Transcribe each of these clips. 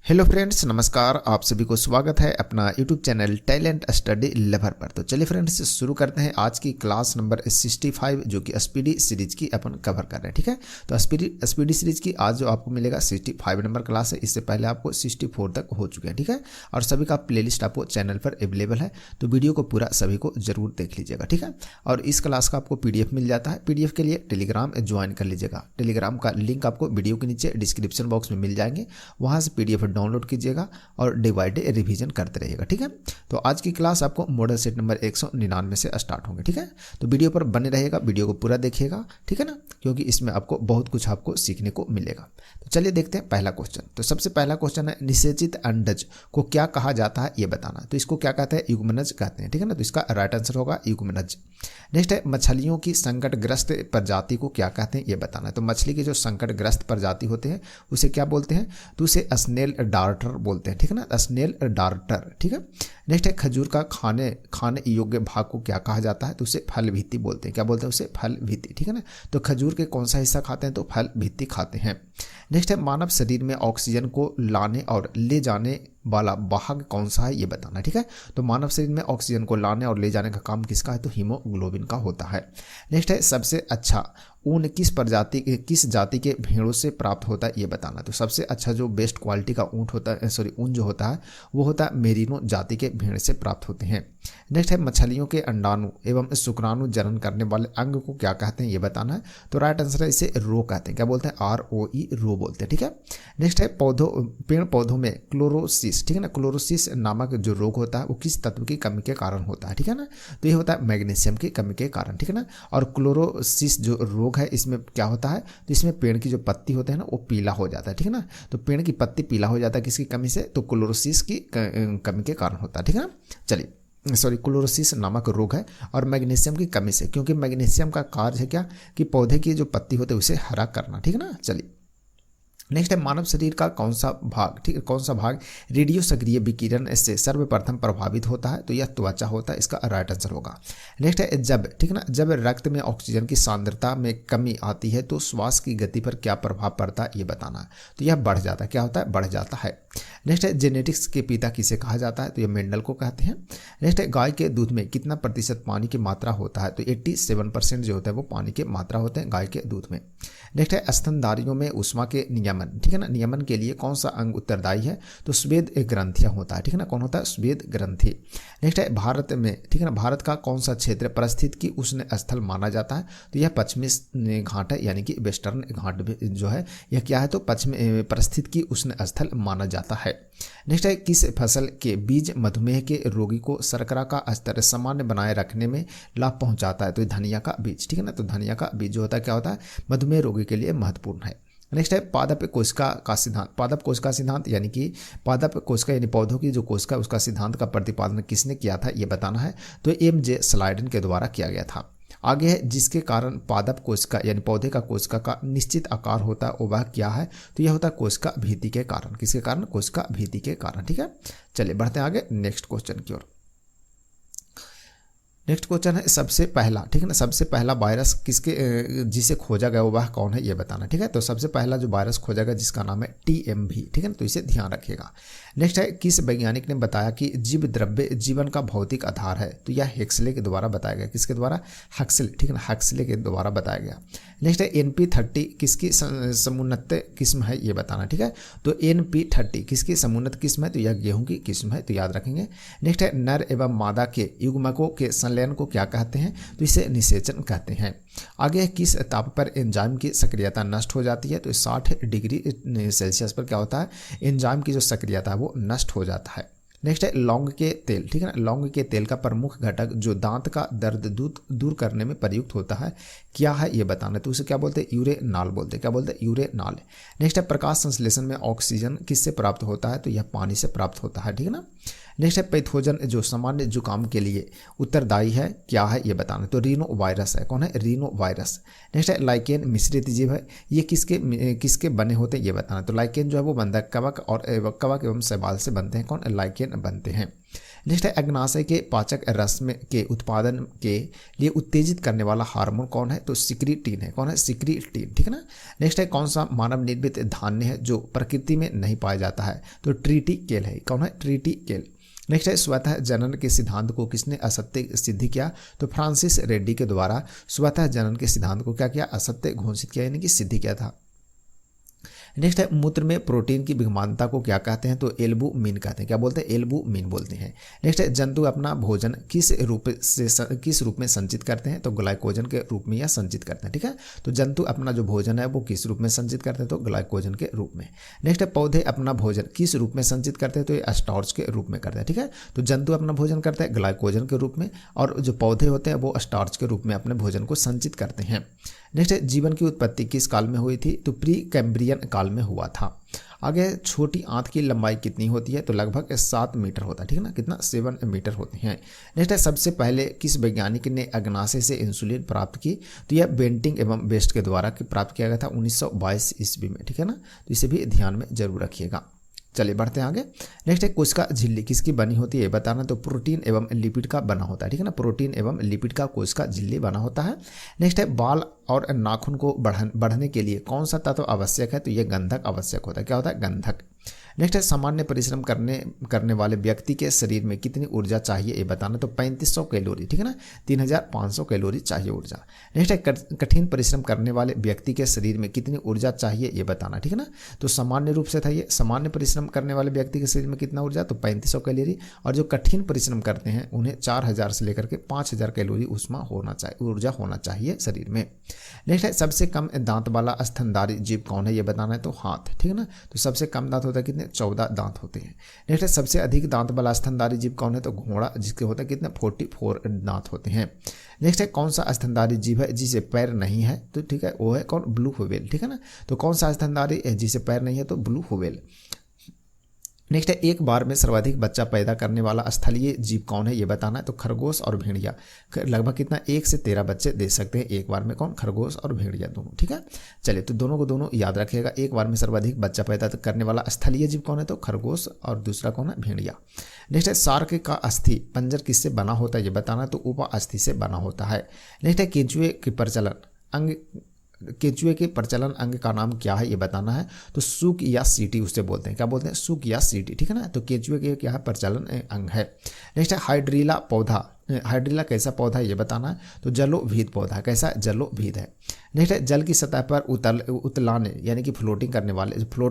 Hello friends, नमस्कार। आप सभी को स्वागत है अपना YouTube channel talent study lover पर। तो चलिए फ्रेंड्स, शुरू करते हैं आज की क्लास नंबर 65 जो कि स्पीडी सीरीज की अपन कवर कर रहे हैं। ठीक है, तो स्पीडी सीरीज की आज जो आपको मिलेगा 65 नंबर क्लास है। इससे पहले आपको 64 तक हो चुके हैं। ठीक है, और सभी का प्लेलिस्ट आपको चैनल पर अवेलेबल है, तो वीडियो को पूरा सभी को जरूर देख लीजिएगा। ठीक है, और इस क्लास का आपको PDF मिल जाता है। PDF के लिए टेलीग्राम ज्वाइन कर लीजिएगा। टेलीग्राम का लिंक आपको वीडियो के नीचे डिस्क्रिप्शन बॉक्स में मिल जाएंगे, वहाँ से PDF डाउनलोड कीजिएगा और डे बाय डे रिवीजन करते रहिएगा। ठीक है, तो आज की क्लास आपको मॉडल सेट नंबर 199 से स्टार्ट होंगे। ठीक है, तो वीडियो पर बने रहिएगा, वीडियो को पूरा देखिएगा। ठीक है ना, क्योंकि इसमें आपको बहुत कुछ आपको सीखने को मिलेगा। तो चलिए देखते हैं पहला क्वेश्चन। तो सबसे पहला क्वेश्चन है, निषेचित अंडज को क्या कहा जाता है ये बताना। तो इसको क्या कहते हैं? युग्मनज कहते हैं। ठीक है ना, तो इसका राइट आंसर होगा युग्मनज। नेक्स्ट है, मछलियों की संकटग्रस्त प्रजाति को क्या कहते हैं ये बताना है। तो मछली की जो संकटग्रस्त प्रजाति होते हैं उसे क्या बोलते हैं? तो उसे स्नेल डार्टर बोलते हैं। ठीक है ना, स्नेल डार्टर। ठीक है, नेक्स्ट है, खजूर का खाने योग्य भाग को क्या कहा जाता है? तो उसे फल भित्ति बोलते हैं। क्या बोलते हैं? उसे फल भित्ति। ठीक है ना, तो खजूर के कौन सा हिस्सा खाते हैं? तो फल भित्ति खाते हैं। नेक्स्ट है, मानव शरीर में ऑक्सीजन को लाने और ले जाने वाला भाग कौन सा है ये बताना है। ठीक है, तो मानव शरीर में ऑक्सीजन को लाने और ले जाने का काम किसका है? तो हीमोग्लोबिन का होता है। नेक्स्ट है, सबसे अच्छा ऊन किस जाति के भेड़ों से प्राप्त होता है ये बताना। तो सबसे अच्छा जो बेस्ट क्वालिटी का ऊन जो होता है वो होता है मेरिनो जाति के भेड़ से प्राप्त होते हैं। नेक्स्ट है, मछलियों के अंडाणु एवं शुक्राणु जनन करने वाले अंग को क्या कहते हैं ये बताना है। तो राइट आंसर है, इसे रो कहते हैं। क्या बोलते हैं? ROE, रो बोलते हैं। ठीक है, नेक्स्ट है, पेड़ पौधों में क्लोरोसिस, ठीक है ना, क्लोरोसिस नामक जो रोग होता है वो किस तत्व की कमी के कारण होता है? ठीक है ना, तो ये होता है मैग्नीशियम की कमी के कारण। ठीक है ना, और क्लोरोसिस जो रोग है इसमें क्या होता है? तो इसमें पेड़ की जो पत्ती होते हैं ना वो पीला हो जाता है। ठीक है ना, तो पेड़ की पत्ती पीला हो जाता है किसकी कमी से? तो क्लोरोसिस की कमी के कारण होता है। ठीक है ना, चलिए क्लोरोसिस नामक रोग है और मैग्नीशियम की कमी से, क्योंकि मैग्नीशियम का कार्य है क्या कि पौधे की जो पत्ती होती है उसे हरा करना। ठीक है ना, चलिए नेक्स्ट है, मानव शरीर का कौन सा भाग, ठीक है, कौन सा भाग रेडियो सक्रिय विकिरण से सर्वप्रथम प्रभावित होता है? तो यह त्वचा होता है। इसका राइट आंसर होगा। नेक्स्ट है, जब, ठीक है ना, जब रक्त में ऑक्सीजन की सांद्रता में कमी आती है तो श्वास की गति पर क्या प्रभाव पड़ता है ये बताना है। तो यह बढ़ जाता है। क्या होता है? बढ़ जाता है। नेक्स्ट है, जेनेटिक्स के पिता किसे कहा जाता है? तो यह मेंडल को कहते हैं। नेक्स्ट है, गाय के दूध में कितना प्रतिशत पानी की मात्रा होता है? तो 87% जो होता है वो पानी की मात्रा होते हैं गाय के दूध में। नेक्स्ट है, स्तनधारियों में ऊष्मा के नियमन, ठीक है ना, नियमन के लिए कौन सा अंग उत्तरदायी है? तो स्वेद ग्रंथियां होता है। ठीक है ना, कौन होता है? स्वेद ग्रंथि। नेक्स्ट है, भारत में, ठीक है ना, भारत का कौन सा क्षेत्र परिस्थिति की उष्ण स्थल माना जाता है? तो यह पश्चिमी घाट है, यानी कि वेस्टर्न घाट जो है यह क्या है? तो पश्चिमी परिस्थिति की उष्ण स्थल माना जाता है। नेक्स्ट है, किस फसल के बीज मधुमेह के रोगी को शर्करा का स्तर सामान्य बनाए रखने में लाभ पहुंचाता है? तो धनिया का बीज। ठीक है ना, तो धनिया का बीज जो होता है क्या होता है? मधुमेह रोगी के लिए महत्वपूर्ण है। नेक्स्ट है, पादप कोशिका का सिद्धांत। पादप कोशिका सिद्धांत यानी कि पादप कोशिका यानी पौधों की जो कोशिका उसका सिद्धांत का प्रतिपादन किसने किया था ये बताना है। तो MJ स्लाइडन के द्वारा किया गया था। आगे है, जिसके कारण पादप कोशिका यानी पौधे का कोशिका का निश्चित आकार होता है वह क्या है? तो यह होता है कोशिका भित्ति के कारण। किसके कारण? कोशिका भित्ति के कारण। ठीक है, चलिए बढ़ते हैं आगे नेक्स्ट क्वेश्चन की ओर। नेक्स्ट क्वेश्चन है, सबसे पहला, ठीक है ना, सबसे पहला वायरस जिसे खोजा गया वह कौन है ये बताना। ठीक है, तो सबसे पहला जो वायरस खोजा गया जिसका नाम है TMV। ठीक है ना, तो इसे ध्यान रखिएगा। नेक्स्ट है, किस वैज्ञानिक ने बताया कि जीव द्रव्य जीवन का भौतिक आधार है? तो यह हेक्सले के द्वारा बताया गया। किसके द्वारा? हक्सले। ठीक है ना, हक्सले के द्वारा बताया गया। नेक्स्ट है, NP30 किसकी समुन्नत किस्म है ये बताना। ठीक है, तो NP30 किसकी समुन्नत किस्म है? तो यह गेहूं की किस्म है, तो याद रखेंगे। नेक्स्ट है, नर एवं मादा के युग्मकों के संलयन को क्या कहते हैं? तो इसे निषेचन कहते हैं। आगे, किस ताप पर एंजाइम की सक्रियता नष्ट हो जाती है? तो 60 डिग्री सेल्सियस पर क्या होता है? एंजाइम की जो सक्रियता है वो नष्ट हो जाता है। नेक्स्ट है, लौंग के तेल। ठीक है ना, लौंग के तेल का प्रमुख घटक जो दांत का दर्द दूर करने में प्रयुक्त होता है क्या है ये बताना है। तो उसे क्या बोलते हैं? यूरेनाल बोलते हैं। क्या बोलते हैं? यूरेनाल। नेक्स्ट है, प्रकाश संश्लेषण में ऑक्सीजन किससे प्राप्त होता है? तो यह पानी से प्राप्त होता है। ठीक है ना, नेक्स्ट है, पैथोजन जो सामान्य जुकाम के लिए उत्तरदायी है क्या है ये बताना। तो रीनो वायरस है। कौन है? Reno virus. नेक्स्ट है, लाइकेन मिश्रित जीव है, ये किसके बने होते हैं ये बताना। तो लाइकेन जो है वो बनता है कवक एवं शैवाल से बनते हैं। कौन? लाइकेन बनते हैं। नेक्स्ट है अग्नाशय के पाचक रस में के उत्पादन के लिए उत्तेजित करने वाला हार्मोन कौन है? तो सिक्रीटीन है। कौन है? सिक्रीटीन, ठीक है ना। नेक्स्ट है कौन सा मानव निर्मित धान्य है जो प्रकृति में नहीं पाया जाता है? तो ट्रिटिकेल है। कौन है? ट्रिटिकेल। नेक्स्ट है स्वतः जनन के सिद्धांत को किसने असत्य सिद्ध किया? तो फ्रांसिस रेड्डी के द्वारा स्वतः जनन के सिद्धांत को क्या किया? असत्य घोषित किया, यानी कि सिद्ध किया था। नेक्स्ट है मूत्र में प्रोटीन की विद्यमानता को क्या कहते हैं? तो एल्बुमिन कहते हैं। क्या बोलते हैं? एल्बुमिन बोलते हैं। नेक्स्ट है जंतु अपना भोजन किस रूप में संचित करते हैं? तो ग्लाइकोजन के रूप में या संचित करते हैं, ठीक है। तो जंतु अपना जो भोजन है वो किस रूप में संचित करते हैं? तो ग्लाइकोजन के रूप में। नेक्स्ट है पौधे अपना भोजन किस रूप में संचित करते हैं? तो ये स्टार्च के रूप में करते हैं, ठीक है। तो जंतु अपना भोजन करते हैं ग्लाइकोजन के रूप में, और जो पौधे होते हैं वो स्टार्च के रूप में अपने भोजन को संचित करते हैं। नेक्स्ट है जीवन की उत्पत्ति किस काल में हुई थी? तो प्री कैम्ब्रियन काल में हुआ था। आगे छोटी आंत की लंबाई कितनी होती है? तो लगभग 7 मीटर होता है, ठीक है ना। कितना? 7 मीटर होते हैं। नेक्स्ट है सबसे पहले किस वैज्ञानिक ने अग्नाशय से इंसुलिन प्राप्त की? तो यह बेंटिंग एवं बेस्ट के द्वारा प्राप्त किया गया था 1922 ईस्वी में, ठीक है ना। तो इसे भी ध्यान में जरूर रखिएगा। चलिए बढ़ते हैं आगे। नेक्स्ट है कोशिका झिल्ली किसकी बनी होती है? ये बताना। तो प्रोटीन एवं लिपिड का बना होता है, ठीक है ना। प्रोटीन एवं लिपिड का कोशिका झिल्ली बना होता है। नेक्स्ट है बाल और नाखून को बढ़ने के लिए कौन सा तत्व आवश्यक है? तो ये गंधक आवश्यक होता है। क्या होता है? गंधक। नेक्स्ट है सामान्य परिश्रम करने वाले व्यक्ति के शरीर में कितनी ऊर्जा चाहिए? ये बताना। तो 3500 कैलोरी, ठीक है ना। 3500 कैलोरी चाहिए ऊर्जा। नेक्स्ट है कठिन परिश्रम करने वाले व्यक्ति के शरीर में कितनी ऊर्जा चाहिए? ये बताना, ठीक है ना। तो सामान्य रूप से था ये, सामान्य परिश्रम करने वाले व्यक्ति के शरीर में कितना ऊर्जा? तो 3500 कैलोरी। और जो कठिन परिश्रम करते हैं उन्हें 4000 से लेकर के 5000 कैलोरी ऊर्जा होना चाहिए शरीर में। नेक्स्ट है सबसे कम दांत वाला स्तनधारी जीव कौन है? ये बताना है। तो हाथ, ठीक है ना। तो सबसे कम दांत होता है कितने? 14 दांत होते हैं। नेक्स्ट है सबसे अधिक दांत वाला स्तनधारी जीव कौन है? तो घोड़ा, जिसके होते हैं कितने? 44 दांत होते हैं। नेक्स्ट है कौन सा स्तनधारी जीव है जिसे पैर नहीं है? तो ठीक है वो है कौन? ब्लू व्हेल, ठीक है ना। तो कौन सा स्तनधारी जिसे पैर नहीं है? तो ब्लू व्हेल। नेक्स्ट है एक बार में सर्वाधिक बच्चा पैदा करने वाला स्थलीय जीव कौन है? ये बताना है। तो खरगोश और भेड़िया लगभग कितना? 1 से 13 बच्चे दे सकते हैं एक बार में। कौन? खरगोश और भेड़िया दोनों, ठीक है। चलिए तो दोनों को दोनों याद रखिएगा। एक बार में सर्वाधिक बच्चा पैदा करने वाला स्थलीय जीव कौन है? तो खरगोश, और दूसरा कौन है? भेड़िया। नेक्स्ट है शार्क का अस्थि पंजर किससे बना होता है? ये बताना। तो उपा अस्थि से बना होता है। नेक्स्ट है केंचुए के प्रचलन अंग केंचुए के प्रचलन अंग का नाम क्या है? ये बताना है। तो सूक या सीटी उसे बोलते हैं। क्या बोलते हैं? सूक या सीटी, ठीक है ना। तो केंचुए के क्या है? प्रचलन अंग है। नेक्स्ट है हाइड्रीला पौधा, हाइड्रीला कैसा पौधा है? ये बताना है। तो जलोभीद पौधा। कैसा? जलोभीद है। नेक्स्ट है जल की सतह पर उतलाने यानी कि फ्लोट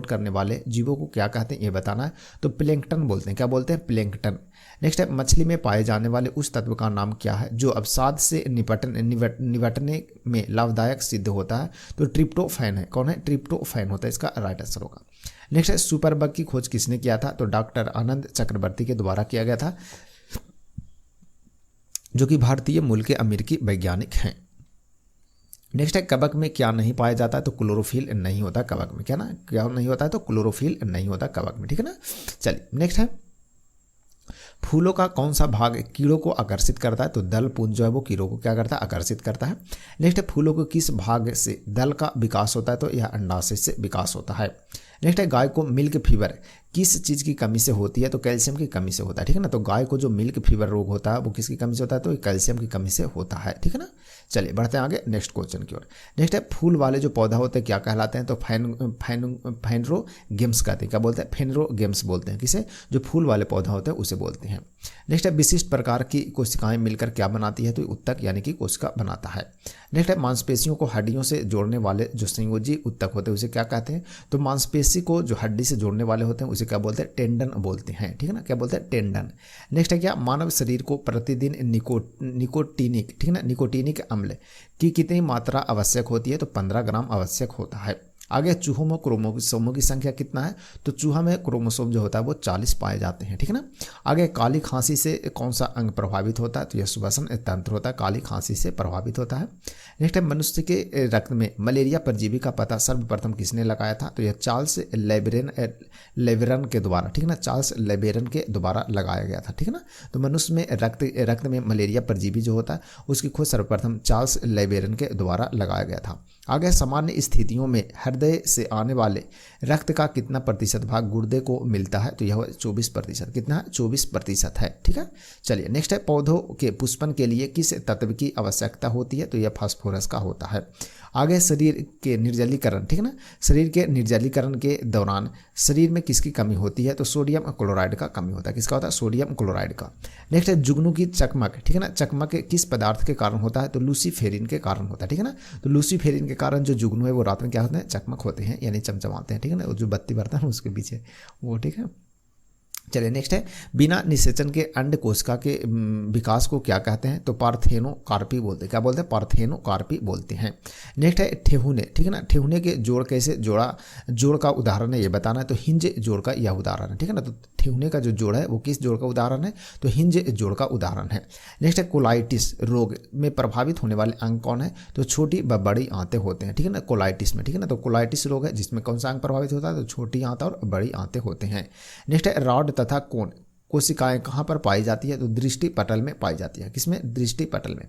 करने वाले जीवों को क्या कहते हैं? ये बताना है। तो प्लैंकटन बोलते हैं। क्या बोलते हैं? प्लैंकटन। नेक्स्ट है मछली में पाए जाने वाले उस तत्व का नाम क्या है जो अवसाद से निपटने में लाभदायक सिद्ध होता है? तो ट्रिप्टोफैन है। कौन है? ट्रिप्टोफैन होता है इसका राइट आंसर होगा। नेक्स्ट है सुपर बग की खोज किसने किया था? तो डॉक्टर आनंद चक्रवर्ती के द्वारा किया गया था, जो कि भारतीय मूल के अमेरिकी वैज्ञानिक हैं। नेक्स्ट है कवक में क्या नहीं पाया जाता है? तो क्लोरोफिल नहीं होता कवक में। क्या ना? क्या नहीं होता है? तो क्लोरोफिल नहीं होता कवक में, ठीक है ना। चलिए नेक्स्ट है फूलों का कौन सा भाग कीड़ों को आकर्षित करता है? तो दल पुंज जो है वो कीड़ों को क्या करता है? आकर्षित करता है। नेक्स्ट है फूलों को किस भाग से दल का विकास होता है? तो यह अंडाशय से विकास होता है। नेक्स्ट है गाय को मिल्क फीवर किस चीज़ की कमी से होती है? तो कैल्शियम की कमी से होता है, ठीक है ना। तो गाय को जो मिल्क फीवर रोग होता है वो किसकी कमी से होता है? तो कैल्शियम की कमी से होता है, ठीक है ना। चलिए बढ़ते हैं आगे नेक्स्ट क्वेश्चन की ओर। नेक्स्ट है फूल वाले जो पौधा होते हैं क्या कहलाते हैं? तो फेनरोगेम्स कहते हैं। क्या बोलते हैं? फेनरोगेम्स बोलते हैं किसे? जो फूल वाले पौधा होते हैं उसे बोलते हैं। नेक्स्ट है विशिष्ट प्रकार की कोशिकाएं मिलकर क्या बनाती है? तो उत्तक यानी कि कोशिका बनाता है। नेक्स्ट है मांसपेशियों को हड्डियों से जोड़ने वाले जो संयोजी उत्तक होते हैं उसे क्या कहते हैं? तो मांसपेशी को जो हड्डी से जोड़ने वाले होते हैं उसे क्या बोलते हैं? टेंडन बोलते हैं, ठीक है ना। क्या बोलते हैं? टेंडन। नेक्स्ट है क्या मानव शरीर को प्रतिदिन निकोटीनिक, ठीक है ना, निकोटीनिक अम्ल की कितनी मात्रा आवश्यक होती है? तो 15 ग्राम आवश्यक होता है। आगे चूहों में क्रोमोसोमों की संख्या कितना है? तो चूहा में क्रोमोसोम जो होता है वो 40 पाए जाते हैं, ठीक है ना। आगे काली खांसी से कौन सा अंग प्रभावित होता है? तो यह श्वसन तंत्र होता है, काली खांसी से प्रभावित होता है। नेक्स्ट है मनुष्य के रक्त में मलेरिया परजीवी का पता सर्वप्रथम किसने लगाया था? तो यह चार्ल्स लेबेरन के द्वारा, ठीक है ना, चार्ल्स लेबेरन के द्वारा लगाया गया था, ठीक है ना। तो मनुष्य में रक्त में मलेरिया परजीवी जो होता है उसकी खोज सर्वप्रथम चार्ल्स लेबेरन के द्वारा लगाया गया था। आगे सामान्य स्थितियों में हृदय से आने वाले रक्त का कितना प्रतिशत भाग गुर्दे को मिलता है, तो यह 24%। कितना है? 24% है। ठीक है, चलिए नेक्स्ट है, पौधों के पुष्पन के लिए किस तत्व की आवश्यकता होती है, तो यह फास्फोरस का होता है। आगे शरीर के निर्जलीकरण, ठीक है ना, शरीर के निर्जलीकरण के दौरान शरीर में किसकी कमी होती है, तो सोडियम क्लोराइड का कमी होता है। किसका होता है? सोडियम क्लोराइड का। नेक्स्ट है, जुगनू की चकमक, ठीक है ना, चकमक किस पदार्थ के कारण होता है, तो लूसीफेरिन के कारण होता है। ठीक है ना, तो लूसीफेरिन के कारण जो जुगनू है वो रात में क्या होते हैं? चकमक होते हैं, यानी चमचमाते हैं। ठीक है ना, जो बत्ती बरता है उसके पीछे वो। ठीक है, चलिए नेक्स्ट है, बिना निषेचन के अंड कोशिका के विकास को क्या कहते हैं, तो पार्थेनोकार्पी बोलते हैं। क्या बोलते हैं? पार्थेनोकार्पी बोलते हैं। नेक्स्ट है, ठेहुने, ठीक है ना, ठेहुने के जोड़ कैसे जोड़ का उदाहरण है ये बताना है, तो हिंज जोड़ का यह उदाहरण है। ठीक है ना, तो ठेहुने का जो जोड़ है वो किस जोड़ का उदाहरण है, तो हिंज जोड़ का उदाहरण है। नेक्स्ट है, कोलाइटिस रोग में प्रभावित होने वाले अंग कौन है, तो छोटी व बड़ी आंतें होते हैं। ठीक है ना, कोलाइटिस में, ठीक है ना, तो कोलाइटिस रोग है जिसमें कौन सा अंग प्रभावित होता है, तो छोटी आंत और बड़ी आंतें होते हैं। नेक्स्ट है, रॉड तथा कोण कोशिकाएं कहाँ पर पाई जाती है, तो दृष्टि पटल में पाई जाती है। किसमें? दृष्टि पटल में।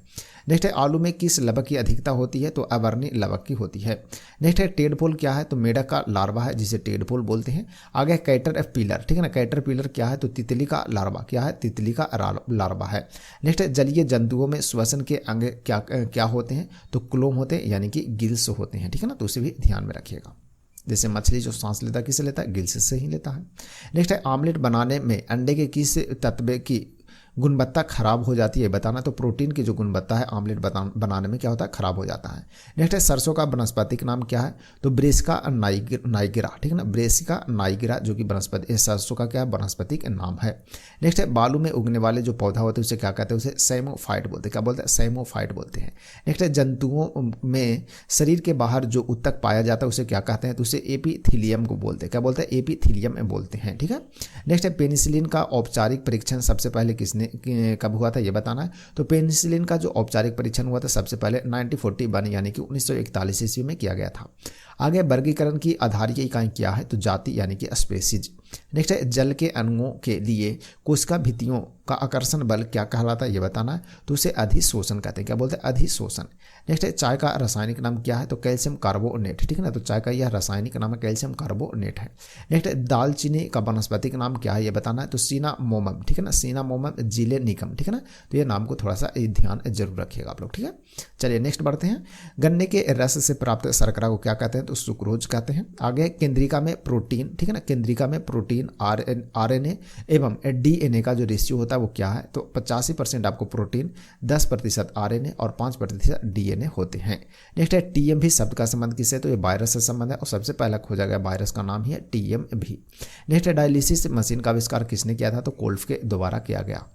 नेक्स्ट है, आलू में किस लवक की अधिकता होती है, तो अवर्णी लवक की होती है। नेक्स्ट है, टेडपोल क्या है, तो मेढक का लार्वा है जिसे टेडपोल बोलते हैं। आगे कैटर पिलर, ठीक है ना, कैटर पिलर क्या है, तो तितली का लार्वा। क्या है? तितली का लार्वा है। नेक्स्ट है, जलीय जंतुओं में श्वसन के अंग क्या होते हैं, तो क्लोम होते हैं, यानी कि गिल्स होते हैं। ठीक है ना, तो उसे भी ध्यान में रखिएगा। जैसे मछली जो सांस लेता है किससे लेता है? गिल्स से ही लेता है। नेक्स्ट है, आमलेट बनाने में अंडे के किस तत्व की गुणवत्ता खराब हो जाती है बताना, तो प्रोटीन की जो गुणवत्ता है आमलेट बनाने में क्या होता है? खराब हो जाता है। नेक्स्ट है, सरसों का वनस्पतिक नाम क्या है, तो ब्रेसिका नाइगिरा। ठीक है ना, ब्रेसिका नाइगिरा जो कि वनस्पति सरसों का क्या है? वनस्पतिक नाम है। नेक्स्ट है, बालू में उगने वाले जो पौधा होते हैं उसे क्या कहते हैं? उसे सैमोफाइट बोलते हैं। क्या बोलते हैं? सैमोफाइट बोलते हैं। नेक्स्ट है, जंतुओं में शरीर के बाहर जो उत्तक पाया जाता है उसे क्या कहते हैं, तो उसे एपिथीलियम को बोलते हैं। क्या बोलते हैं? एपिथीलियम बोलते हैं। ठीक है, नेक्स्ट है, पेनिसिलिन का औपचारिक परीक्षण सबसे पहले किसने कब हुआ था ये बताना है, तो पेनिसिलिन का जो औपचारिक परीक्षण हुआ था सबसे पहले 1941 यानी कि 1941 ईस्वी में किया गया था। आगे वर्गीकरण की आधारीय इकाई क्या है, तो जाति यानी कि स्पेसीज। नेक्स्ट है, जल के अणुओं के लिए कोशिका भित्तियों का आकर्षण बल क्या कहलाता है ये बताना है, तो उसे अधिशोषण कहते हैं। क्या बोलते हैं? अधिशोषण। नेक्स्ट है, चाय का रासायनिक नाम क्या है, तो कैल्शियम कार्बोनेट। ठीक है ना, तो चाय का यह रासायनिक नाम है कैल्शियम कार्बोनेट है। नेक्स्ट है, दालचीनी का वनस्पतिक नाम क्या है ये बताना है, तो सिनामोमम। ठीक है ना, सिनामोमम जिलेनिकम। ठीक है ना, तो ये नाम को थोड़ा सा ध्यान जरूर रखिएगा आप लोग। ठीक है, चलिए नेक्स्ट बढ़ते हैं। गन्ने के रस से प्राप्त शर्करा को क्या कहते हैं, तो सुक्रोज कहते हैं। आगे केंद्रिका में प्रोटीन, ठीक है ना, केंद्रिका में प्रोटीन आरएनए एवं डीएनए का जो रेशियो होता है वो क्या है, तो 85% आपको प्रोटीन, 10% आरएनए और 5% डीएनए होते हैं। नेक्स्ट है, टीएमवी शब्द का संबंध किससे, तो ये वायरस से संबंध है और सबसे पहला खोजा गया वायरस का नाम ही है टीएमवी। नेक्स्ट है, डायलिसिस मशीन का आविष्कार किसने किया था, तो कोल्फ के द्वारा किया गया।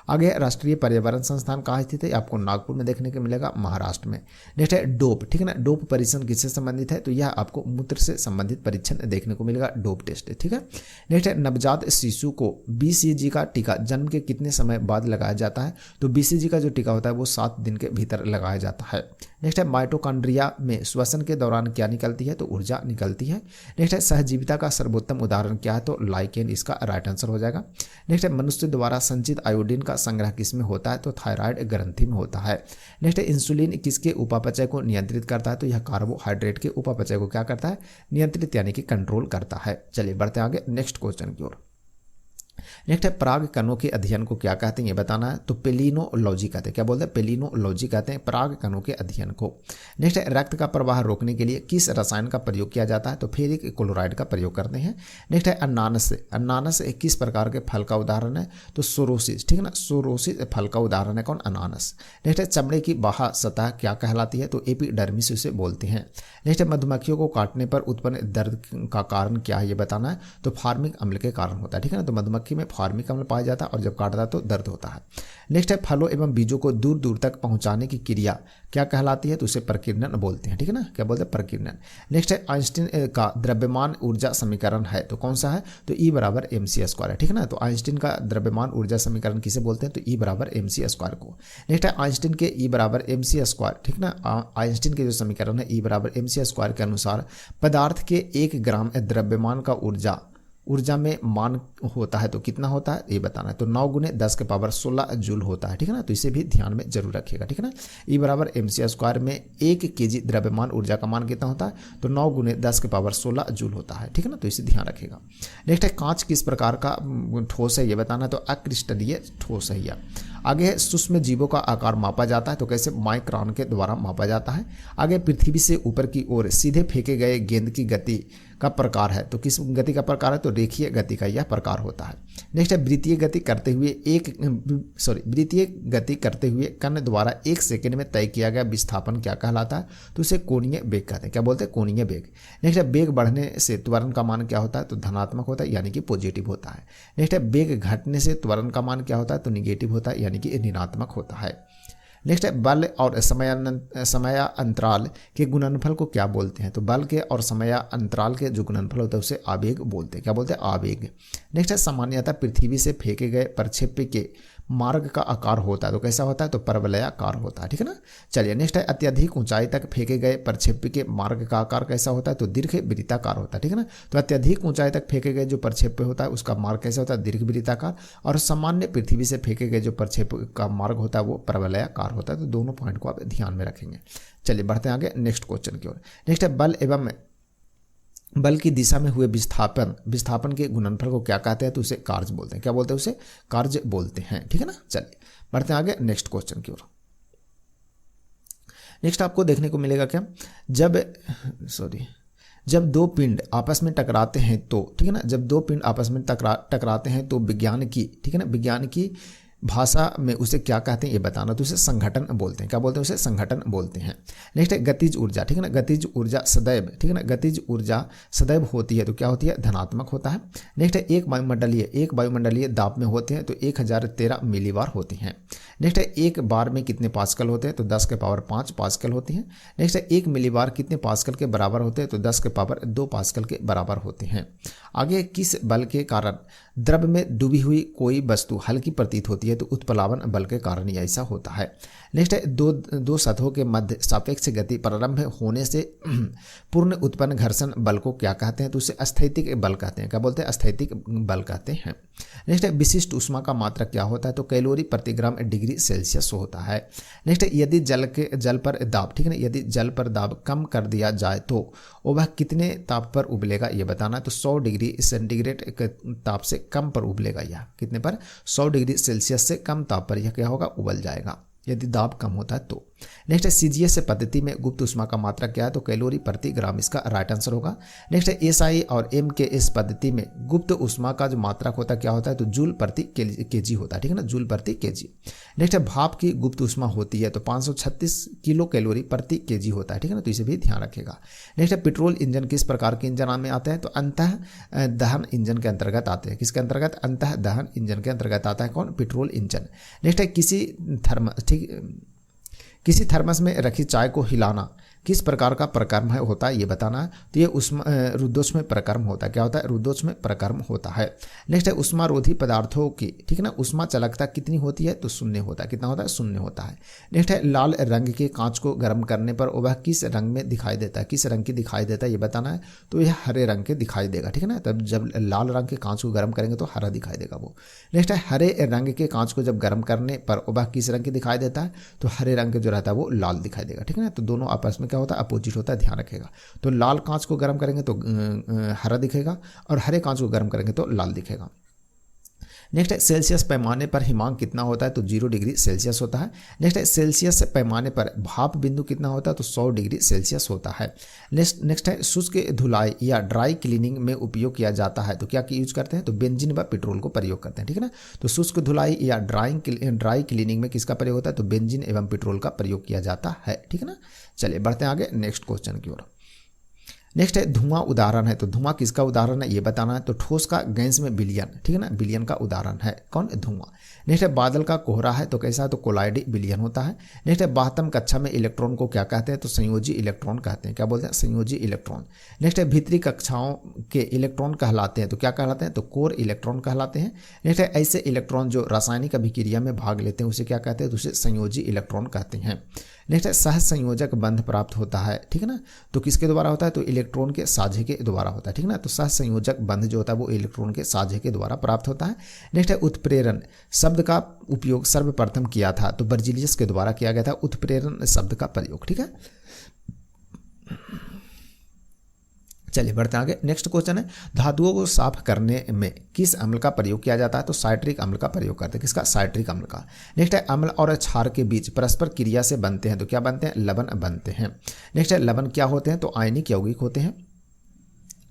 आगे राष्ट्रीय पर्यावरण संस्थान कहाँ स्थित है, आपको नागपुर में देखने को मिलेगा, महाराष्ट्र में। नेक्स्ट है, डोप। ठीक है ना, डोप परीक्षण किससे संबंधित है, तो यह आपको मूत्र से संबंधित परीक्षण देखने को मिलेगा, डोप टेस्ट। ठीक है, नेक्स्ट है, नवजात शिशु को बीसीजी का टीका जन्म के कितने समय बाद लगाया जाता है, तो बीसीजी का जो टीका होता है वो 7 दिन के भीतर लगाया जाता है। नेक्स्ट है, माइटोकॉन्ड्रिया में श्वसन के दौरान क्या निकलती है, तो ऊर्जा निकलती है। नेक्स्ट है, सहजीविता का सर्वोत्तम उदाहरण क्या है, तो लाइकेन इसका राइट आंसर हो जाएगा। नेक्स्ट है, मनुष्य द्वारा संचित आयोडीन का संग्रह किस में होता है, तो थायराइड ग्रंथि में होता है। नेक्स्ट है, इंसुलिन किसके उपापचय को नियंत्रित करता है, तो यह कार्बोहाइड्रेट के उपापचय को क्या करता है, नियंत्रित यानी कि कंट्रोल करता है। चलिए बढ़ते आगे नेक्स्ट क्वेश्चन की ओर। नेक्स्ट है, पराग कणों के अध्ययन को क्या कहते हैं ये बताना है, तो पेलिनोलॉजी कहते हैं। क्या बोलते हैं? पेलिनोलॉजी कहते हैं पराग कणों के अध्ययन को। नेक्स्ट है, रक्त का प्रवाह रोकने के लिए किस रसायन का प्रयोग किया जाता है, तो फेरिक क्लोराइड का प्रयोग करते हैं। नेक्स्ट है, अनानास। अनानास किस प्रकार के फल का उदाहरण है, तो सोरोसिस। ठीक है ना, सोरोसिस फल का उदाहरण है कौन, अनानास। नेक्स्ट है, चमड़े की बाह्य सतह क्या कहलाती है, तो एपिडर्मिस उसे बोलते हैं। नेक्स्ट है, मधुमक्खियों को काटने पर उत्पन्न दर्द का कारण क्या है ये बताना है, तो फार्मिक अम्ल के कारण होता है। ठीक है ना, तो मधुमक्खी में फार्मिक अम्ल पाया जाता है और जब काटता है तो दर्द होता है। नेक्स्ट है, फलों एवं बीजों को दूर दूर तक पहुंचाने की क्रिया क्या कहलाती है, तो उसे प्रकीर्णन बोलते हैं। ठीक है ना, क्या बोलते हैं, प्रकीर्णन। नेक्स्ट है, आइंस्टीन का द्रव्यमान ऊर्जा समीकरण है तो कौन सा है, तो E बराबर mc² है। ठीक है ना, तो आइंस्टीन का द्रव्यमान ऊर्जा समीकरण किसे बोलते हैं, तो E बराबर mc² को। नेक्स्ट है, आइंस्टीन के E बराबर mc²। ठीक ना, आइंस्टीन के जो समीकरण है E बराबर mc² के अनुसार पदार्थ के 1 ग्राम द्रव्यमान का ऊर्जा में मान होता है तो कितना होता है ये बताना है। तो 9 गुने 10 के पावर 16 जूल होता है, ठीक है ना। तो इसे भी ध्यान में जरूर रखिएगा, ठीक है ना। ई बराबर mc² में 1 kg द्रव्यमान ऊर्जा का मान कितना होता है, तो 9 गुने 10 के पावर 16 जूल होता है, ठीक है ना। तो इसे ध्यान रखिएगा। नेक्स्ट है कांच किस प्रकार का ठोस है ये बताना है, तो अक्रिस्टलीय ठोस है यह। आगे है सूक्ष्म जीवों का आकार मापा जाता है तो कैसे, माइक्रोन के द्वारा मापा जाता है। आगे पृथ्वी से ऊपर की ओर सीधे फेंके गए गेंद की गति का प्रकार है, तो किस गति का प्रकार है, तो रेखीय गति का यह प्रकार होता है। नेक्स्ट है वृत्तीय गति करते हुए कण द्वारा 1 सेकंड में तय किया गया विस्थापन क्या कहलाता है, तो उसे कोणीय वेग कहते हैं। क्या बोलते हैं, कोणीय वेग। नेक्स्ट है वेग बढ़ने से त्वरण का मान क्या होता है, तो धनात्मक होता है यानी कि पॉजिटिव होता है। नेक्स्ट है वेग घटने से त्वरण का मान क्या होता है, तो निगेटिव होता है यानी कि ऋणात्मक होता है। नेक्स्ट है बल और समयांतराल के गुणनफल को क्या बोलते हैं, तो बल के और समयांतराल के जो गुणनफल होता है उसे आवेग बोलते हैं। क्या बोलते हैं, आवेग। नेक्स्ट है सामान्यतः पृथ्वी से फेंके गए प्रक्षेप्य के मार्ग का आकार होता है तो कैसा होता है, तो परवलयाकार होता है, ठीक है ना। चलिए नेक्स्ट है अत्यधिक ऊंचाई तक फेंके गए प्रक्षेप्य के मार्ग का आकार कैसा होता है, तो दीर्घवृत्ताकार होता है, ठीक है ना। तो अत्यधिक ऊंचाई तक फेंके गए जो प्रक्षेप्य होता है उसका मार्ग कैसा होता है, दीर्घवृत्ताकार, और सामान्य पृथ्वी से फेंके गए जो प्रक्षेप्य का मार्ग होता है वो परवलयाकार होता है। तो दोनों पॉइंट को आप ध्यान में रखेंगे। चलिए बढ़ते हैं आगे नेक्स्ट क्वेश्चन की ओर। नेक्स्ट है बल की दिशा में हुए विस्थापन के गुणनफल को क्या कहते हैं, तो उसे कार्य बोलते हैं। क्या बोलते हैं, उसे कार्य बोलते हैं, ठीक है ना। चलिए बढ़ते हैं आगे नेक्स्ट क्वेश्चन की ओर। नेक्स्ट आपको देखने को मिलेगा क्या, जब दो पिंड आपस में टकराते हैं तो, ठीक है ना, जब दो पिंड आपस में टकराते हैं तो विज्ञान की, ठीक है ना, विज्ञान की भाषा में उसे क्या कहते हैं ये बताना, तो उसे संघटन बोलते हैं। क्या बोलते हैं, उसे संघटन बोलते हैं। नेक्स्ट है गतिज ऊर्जा, ठीक है ना, गतिज ऊर्जा सदैव, ठीक है ना, गतिज ऊर्जा सदैव होती है तो क्या होती है, धनात्मक होता है। नेक्स्ट है एक वायुमंडलीय दाब में होते हैं तो 1013 मिलीबार होते हैं। नेक्स्ट है एक बार में कितने पास्कल होते हैं, तो 10 के पावर 5 पास्कल होते हैं। नेक्स्ट है 1 मिलीबार कितने पास्कल के बराबर होते हैं, तो 10 के पावर 2 पास्कल के बराबर होते हैं। आगे किस बल के कारण द्रव में डूबी हुई कोई वस्तु हल्की प्रतीत होती है, तो उत्प्लावन बल के कारण ऐसा होता है। नेक्स्ट है दो सतहों के मध्य सापेक्ष गति प्रारंभ होने से पूर्ण उत्पन्न घर्षण बल को क्या कहते हैं, तो उसे स्थैतिक बल कहते हैं। क्या बोलते हैं, स्थैतिक बल कहते हैं। नेक्स्ट है विशिष्ट ऊष्मा का मात्रक क्या होता है, तो कैलोरी प्रति ग्राम डिग्री सेल्सियस होता है। नेक्स्ट है यदि जल पर दाब, ठीक है ना, यदि जल पर दाब कम कर दिया जाए तो वह कितने ताप पर उबलेगा ये बताना है, तो 100 डिग्री सेंटीग्रेड ताप से कम पर उबलेगा। यह कितने पर, 100 डिग्री सेल्सियस से कम ताप पर यह क्या होगा, उबल जाएगा यदि दाब कम होता है तो। नेक्स्ट है सीजीएस पद्धति में गुप्त ऊष्मा का मात्रा क्या है, तो कैलोरी प्रति ग्राम, इसका राइट आंसर होगा। नेक्स्ट है एसआई और एमकेएस पद्धति में गुप्त ऊष्मा का जो मात्रक होता है क्या होता है, तो जूल प्रति केजी होता है, ठीक है ना, जूल प्रति केजी। नेक्स्ट है भाप की गुप्त ऊष्मा होती है तो 536 किलो कैलोरी प्रति केजी होता है, ठीक है ना, तो इसे भी ध्यान रखेगा। नेक्स्ट है पेट्रोल इंजन किस प्रकार के इंजन में आते हैं, तो अंतः दहन इंजन के अंतर्गत आते हैं। किसके अंतर्गत, अंतः दहन इंजन के अंतर्गत आता है कौन, पेट्रोल इंजन। नेक्स्ट है किसी थर्मस में रखी चाय को हिलाना किस प्रकार का प्रकर्म होता है ये बताना है, तो ये रुद्धोष्म प्रकर्म होता है। क्या होता है, रुद्धोष्म प्रकर्म होता है। नेक्स्ट है उष्मारोधी पदार्थों की, ठीक है ना, उष्मा चालकता कितनी होती है, तो 0 होता है। कितना होता है, 0 होता है। नेक्स्ट है लाल रंग के कांच को गर्म करने पर वह किस रंग में दिखाई देता है, किस रंग की दिखाई देता है ये बताना है, तो यह हरे रंग के दिखाई देगा, ठीक है ना। तब जब लाल रंग के कांच को गर्म करेंगे तो हरा दिखाई देगा वो। नेक्स्ट है हरे रंग के कांच को जब गर्म करने पर वह किस रंग की दिखाई देता है, तो हरे रंग के जो रहता है वो लाल दिखाई देगा, ठीक है ना। तो दोनों आपस में क्या होता है, अपोजिट होता है, ध्यान रखेगा। तो लाल कांच को गर्म करेंगे तो हरा दिखेगा और हरे कांच को गर्म करेंगे तो लाल दिखेगा। नेक्स्ट है सेल्सियस पैमाने पर हिमांक कितना होता है, तो 0 डिग्री सेल्सियस होता है। नेक्स्ट है सेल्सियस पैमाने पर भाप बिंदु कितना होता है, तो 100 डिग्री सेल्सियस होता है। नेक्स्ट है शुष्क धुलाई या ड्राई क्लीनिंग में उपयोग किया जाता है तो क्या यूज करते हैं, तो बेंजीन व पेट्रोल को प्रयोग करते हैं, ठीक है ना। तो शुष्क धुलाई या ड्राई क्लीनिंग में किसका प्रयोग होता है, तो बेंजीन एवं पेट्रोल का प्रयोग किया जाता है, ठीक है ना। चलिए बढ़ते हैं आगे नेक्स्ट क्वेश्चन की ओर। नेक्स्ट है धुआं उदाहरण है, तो धुआं किसका उदाहरण है ये बताना है, तो ठोस का गैस में विलयन, ठीक है ना, विलयन का उदाहरण है कौन, धुआं। नेक्स्ट है बादल का कोहरा है तो कैसा है, तो कोलाइडी विलयन होता है। नेक्स्ट है 72 कक्षा में इलेक्ट्रॉन को क्या कहते हैं, तो संयोजी इलेक्ट्रॉन कहते हैं। क्या बोलते हैं, संयोजी इलेक्ट्रॉन। नेक्स्ट है भीतरी कक्षाओं के इलेक्ट्रॉन कहलाते हैं तो क्या कहलाते हैं, तो कोर इलेक्ट्रॉन कहलाते हैं। नेक्स्ट है ऐसे इलेक्ट्रॉन जो रासायनिक अभिक्रिया में भाग लेते हैं उसे क्या कहते हैं, तो उसे संयोजी इलेक्ट्रॉन कहते हैं। नेक्स्ट है सह संयोजक बंध प्राप्त होता है, ठीक है ना, तो किसके द्वारा होता है, तो इलेक्ट्रॉन के साझे के द्वारा होता है, ठीक है ना, तो सह संयोजक बंध जो होता है वो इलेक्ट्रॉन के साझे के द्वारा प्राप्त होता है। नेक्स्ट है उत्प्रेरण शब्द का उपयोग सर्वप्रथम किया था, तो बर्जीलियस के द्वारा किया गया था उत्प्रेरण शब्द का प्रयोग, ठीक है। चलिए बढ़ते आगे। नेक्स्ट क्वेश्चन है धातुओं को साफ करने में किस अम्ल का प्रयोग किया जाता है, तो साइट्रिक अम्ल का प्रयोग करते हैं, किसका, साइट्रिक अम्ल का। नेक्स्ट है अम्ल और क्षार के बीच परस्पर क्रिया से बनते हैं, तो क्या बनते हैं, लवण बनते हैं। नेक्स्ट है लवण क्या होते हैं, तो आयनिक यौगिक होते हैं।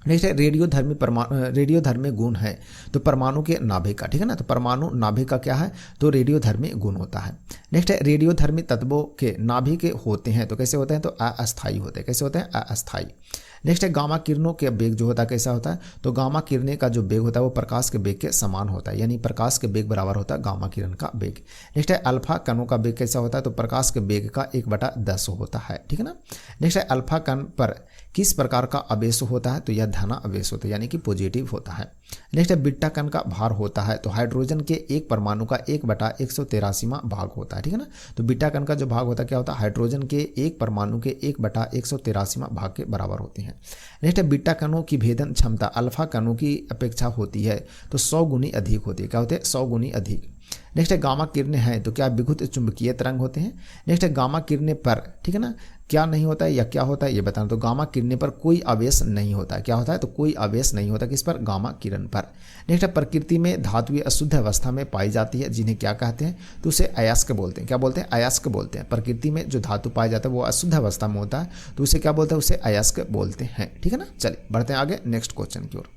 नेक्स्ट है रेडियोधर्मी गुण है, तो परमाणु के नाभिक का, ठीक है ना, तो परमाणु नाभिक का क्या है, तो रेडियोधर्मी गुण होता है। नेक्स्ट है रेडियोधर्मी तत्वों के नाभिक होते हैं, तो कैसे होते हैं, तो अस्थायी होते हैं, कैसे होते हैं, अस्थायी। नेक्स्ट है गामा किरणों के बेग जो होता है कैसा होता है, तो गामा किरणें का जो बेग होता है वो प्रकाश के बेग के समान होता है, यानी प्रकाश के बेग बराबर होता है गामा किरण का बेग। नेक्स्ट है अल्फा कणों का बेग कैसा होता है, तो प्रकाश के बेग का 1/10 होता है, ठीक है ना। नेक्स्ट है अल्फा कण पर किस प्रकार का आवेश होता है, तो यह धन आवेश होता है, यानी कि पॉजिटिव होता है। नेक्स्ट है बीटा कण का भार होता है, तो हाइड्रोजन के एक परमाणु का 1/183वां भाग होता है, ठीक है ना, तो बीटा कण का जो भाग होता है क्या होता है, हाइड्रोजन के एक परमाणु के 1/183वां भाग के बराबर होती है। नेक्स्ट है बीटा कणों की भेदन क्षमता अल्फा कणों की अपेक्षा होती है, तो 100 गुनी अधिक होती है, क्या होते हैं, 100 गुनी अधिक। नेक्स्ट है गामा किरणें हैं, तो क्या विद्युत चुंबकीय तरंग होते हैं। नेक्स्ट है गामा किरणें पर, ठीक है ना, क्या नहीं होता है या क्या होता है ये बताना, तो गामा किरणें पर कोई आवेश नहीं होता है, क्या होता है, तो कोई आवेश नहीं होता किस पर, गामा किरण पर। नेक्स्ट है प्रकृति में धातुएं अशुद्ध अवस्था में पाई जाती है, जिन्हें क्या कहते हैं, तो उसे अयस्क बोलते हैं, क्या बोलते हैं, अयस्क बोलते हैं। प्रकृति में जो धातु पाया जाता है वो अशुद्ध अवस्था में होता है, तो उसे क्या बोलते हैं, उसे अयस्क बोलते हैं, ठीक है ना। चलिए बढ़ते हैं आगे नेक्स्ट क्वेश्चन की ओर।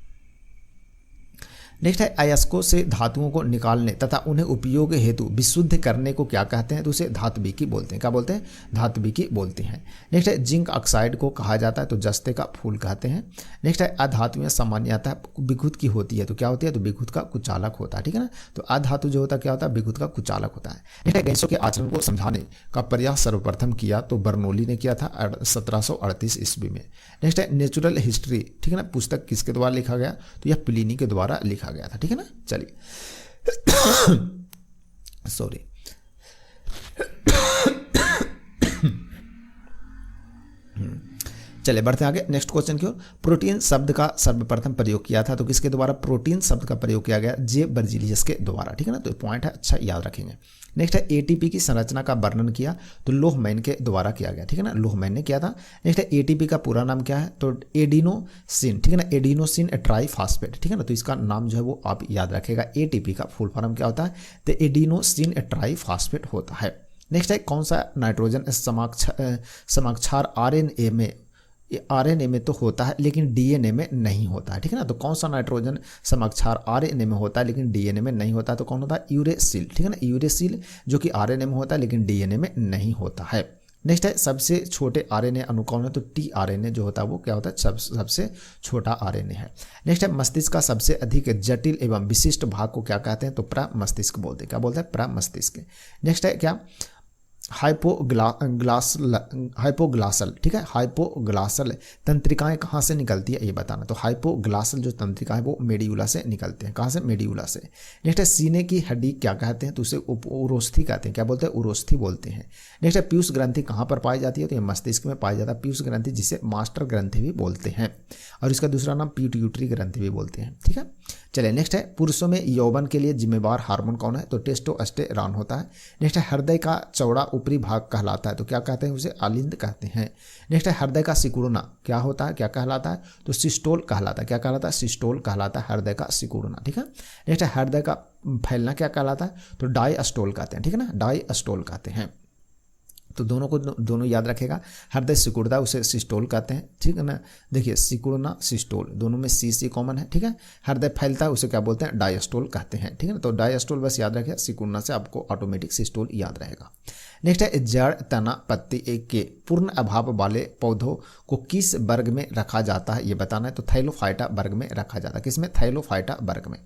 नेक्स्ट है अयस्कों से धातुओं को निकालने तथा उन्हें उपयोग हेतु विशुद्ध करने को क्या कहते हैं, तो उसे धात्विकी बोलते हैं, क्या बोलते हैं, धात्विकी बोलते हैं। नेक्स्ट है जिंक ऑक्साइड को कहा जाता है, तो जस्ते का फूल कहते हैं। नेक्स्ट है अधातुएं सामान्यतः विद्युत की होती है, तो क्या होती है, तो विद्युत का कुचालक होता है, ठीक है ना, तो अधातु जो होता है क्या होता है, विद्युत का कुचालक होता है। नेक्स्ट है गैसों के आचरण को समझाने का प्रयास सर्वप्रथम किया, तो बर्नौली ने किया था 1738 ईस्वी में। नेक्स्ट है नेचुरल हिस्ट्री, ठीक है ना, पुस्तक किसके द्वारा लिखा गया, तो यह प्लिनी के द्वारा लिखा गया था, ठीक है ना। चलिए सॉरी चलिए बढ़ते आगे नेक्स्ट क्वेश्चन की ओर। प्रोटीन शब्द का सर्वप्रथम प्रयोग किया था, तो किसके द्वारा प्रोटीन शब्द का प्रयोग किया गया, जे बर्जीलियस के द्वारा, ठीक है ना, तो पॉइंट है, अच्छा याद रखेंगे। नेक्स्ट है एटीपी की संरचना का वर्णन किया, तो लोहमैन के द्वारा किया गया, ठीक है ना, लोहमैन ने किया था। नेक्स्ट है एटीपी का पूरा नाम क्या है, तो एडिनोसिन, ठीक है ना, एडिनोसिन ट्राइफॉस्फेट, ठीक है ना, तो इसका नाम जो है वो आप याद रखेगा। एटीपी का फुल फॉर्म क्या होता है, तो एडिनोसिन ट्राइफॉस्फेट होता है। नेक्स्ट है कौन सा नाइट्रोजन समाक्षार आरएनए में तो होता है लेकिन डीएनए में नहीं होता है, ठीक है ना, तो कौन सा नाइट्रोजन समाक्षार आरएनए में होता है लेकिन डीएनए में नहीं होता है, तो कौन होता है, यूरेसिल, ठीक है ना, यूरेसिल जो कि आरएनए में होता है लेकिन डीएनए में नहीं होता है। नेक्स्ट है सबसे छोटे आरएनए अणु कौन है, तो टीआरएनए जो होता है वो क्या होता है, सबसे छोटा आरएनए है। नेक्स्ट है मस्तिष्क का सबसे अधिक जटिल एवं विशिष्ट भाग को क्या कहते हैं, तो प्रमस्तिष्क बोलते हैं, क्या बोलते हैं, प्रमस्तिष्क। नेक्स्ट है क्या, हाइपोग्लासल, ठीक है, हाइपोग्लासल तंत्रिकाएं कहाँ से निकलती है ये बताना, तो हाइपोग्लासल जो तंत्रिका है वो मेडियुला से निकलते हैं, कहाँ से, मेडियुला से। नेक्स्ट है सीने की हड्डी क्या कहते हैं, तो उसे उरोस्थी कहते हैं, क्या बोलते हैं, उरोस्थी बोलते हैं। नेक्स्ट है पीयूष ग्रंथि कहाँ पर पाई जाती है, तो ये मस्तिष्क में पाई जाता है पीयूष ग्रंथि, जिसे मास्टर ग्रंथि भी बोलते हैं, और इसका दूसरा नाम पिट्यूटरी ग्रंथि भी बोलते हैं, ठीक है। चलिए नेक्स्ट है पुरुषों में यौवन के लिए जिम्मेवार हार्मोन कौन है, तो टेस्टोस्टेरॉन होता है। नेक्स्ट है हृदय का चौड़ा ऊपरी भाग कहलाता है, तो क्या कहते हैं, उसे आलिंद कहते हैं। नेक्स्ट है हृदय का सिकुड़ना क्या होता है, क्या कहलाता है, तो सिस्टोल कहलाता है, क्या कहलाता है, सिस्टोल कहलाता है हृदय का सिकुड़ना, ठीक है। नेक्स्ट है हृदय का फैलना क्या कहलाता है, तो डायस्टोल कहते हैं, ठीक है ना, डायस्टोल कहते हैं। तो दोनों याद रखेगा, हृदय सिकुड़ता है उसे सिस्टोल कहते हैं, ठीक है ना, देखिए सिकुड़ना सिस्टोल दोनों में सी कॉमन है, ठीक है। हृदय फैलता है उसे क्या बोलते हैं, डायस्टोल कहते हैं, ठीक है ना, तो डायस्टोल बस याद रखिए, सिकुड़ना से आपको ऑटोमेटिक सिस्टोल याद रहेगा। नेक्स्ट है जड़ तना पत्ती के पूर्ण अभाव वाले पौधों को किस वर्ग में रखा जाता है ये बताना है, तो थैलोफाइटा वर्ग में रखा जाता है, किसमें, थैलोफाइटा वर्ग में।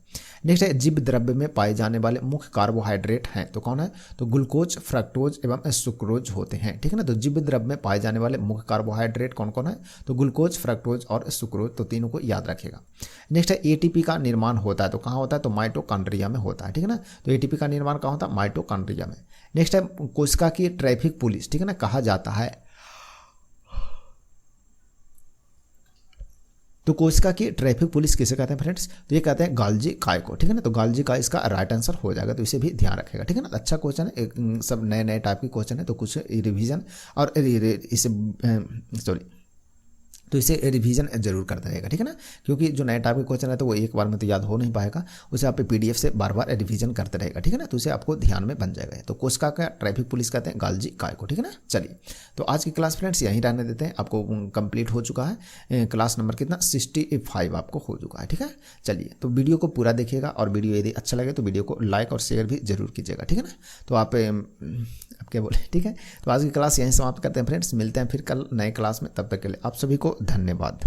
नेक्स्ट है जीव द्रव्य में पाए जाने वाले मुख्य कार्बोहाइड्रेट हैं, तो कौन है, तो ग्लूकोज, फ्रक्टोज एवं सुक्रोज होते हैं, ठीक है ना, तो जीव द्रव्य में पाए जाने वाले मुख्य कार्बोहाइड्रेट कौन कौन है, तो ग्लूकोज, फ्रक्टोज और सुक्रोज, तो तीनों को याद रखेगा। नेक्स्ट है एटीपी का निर्माण होता है, तो कहाँ होता है, तो माइटोकॉन्ड्रिया में होता है, ठीक है ना, तो एटीपी का निर्माण कहाँ होता है, माइटोकॉन्ड्रिया में। नेक्स्ट है कोशिका कोस्का की ट्रैफिक पुलिस, ठीक है ना, कहा जाता है। तो कोस्का की ट्रैफिक पुलिस किसे कहते हैं फ्रेंड्स? तो ये कहते हैं गाल्जी काय को, ठीक है ना। तो गाल्जी काय इसका राइट आंसर हो जाएगा, तो इसे भी ध्यान रखेगा, ठीक है ना। अच्छा क्वेश्चन है, सब नए नए टाइप के क्वेश्चन है, तो कुछ रिवीजन और इसे सॉरी तो इसे रिवीजन जरूर करता रहेगा, ठीक है ना, क्योंकि जो नए टाइप के क्वेश्चन है तो वो एक बार में तो याद हो नहीं पाएगा, उसे आप पीडीएफ से बार बार रिवीजन करते रहेगा, ठीक है ना, तो उसे आपको ध्यान में बन जाएगा। तो कोस्का का ट्रैफिक पुलिस कहते हैं गाल्जी काय को, ठीक है ना। चलिए, तो आज की क्लास फ्रेंड्स यहीं रहने देते हैं, आपको कंप्लीट हो चुका है, क्लास नंबर कितना 65 आपको हो चुका है, ठीक है। चलिए, तो वीडियो को पूरा देखिएगा, और वीडियो यदि अच्छा लगे तो वीडियो को लाइक और शेयर भी जरूर कीजिएगा, ठीक है ना। तो आप क्या बोले, ठीक है। तो आज की क्लास यहीं समाप्त करते हैं फ्रेंड्स, मिलते हैं फिर कल नए क्लास में, तब तक के लिए आप सभी को धन्यवाद।